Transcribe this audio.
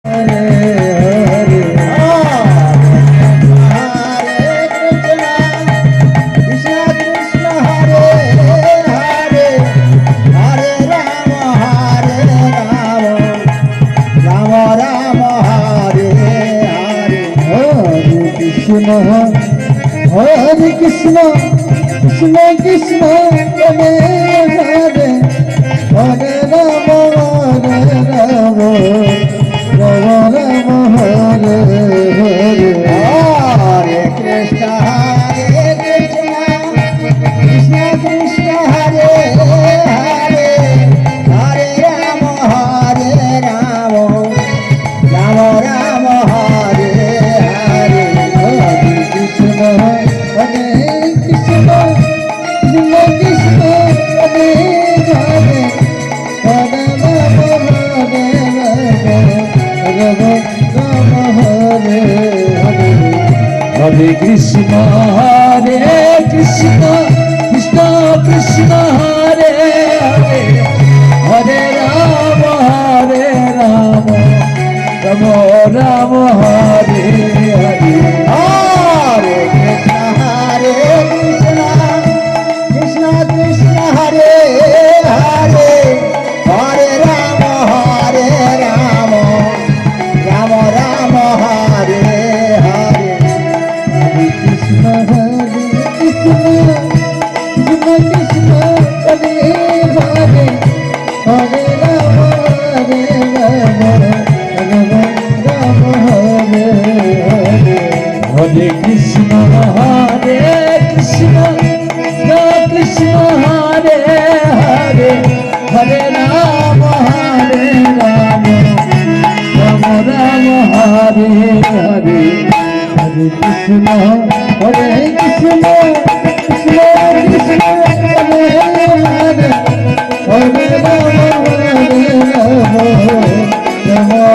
Hare Krishna, Krishna Krishna, Hare Hare, Hare Rama, Hare Rama, Rama Rama, Hare Hare. Hare Krishna, Krishna Krishna, Hare Hare, Hare Rama, Hare Rama, Rama Rama, Hare Hare. Hare Krishna, Hare Krishna, Krishna Krishna, Hare Hare, Hare Rama, Hare Rama, Rama Rama, Hare Hare. Hare Krishna, Hare Krishna, Krishna Krishna, Hare Hare, Hare Rama, Hare Rama, Rama Rama, Hare Hare. Hare Krishna, Hare Krishna, Krishna Krishna, Hare Hare, Hare Rama, Hare Rama, Rama Rama, Hare Hare. Hare Krishna, Hare Krishna, Krishna Krishna, Hare Hare, Hare Rama, Hare Rama, Rama Rama, Hare Hare. Hare Krishna, Hare Krishna, Krishna Krishna, Hare Hare, Hare Rama, Hare Rama, Rama Rama, Hare Hare. Hare Krishna, Hare Krishna, Krishna Krishna, Hare Hare, Hare Rama, Hare Rama, Rama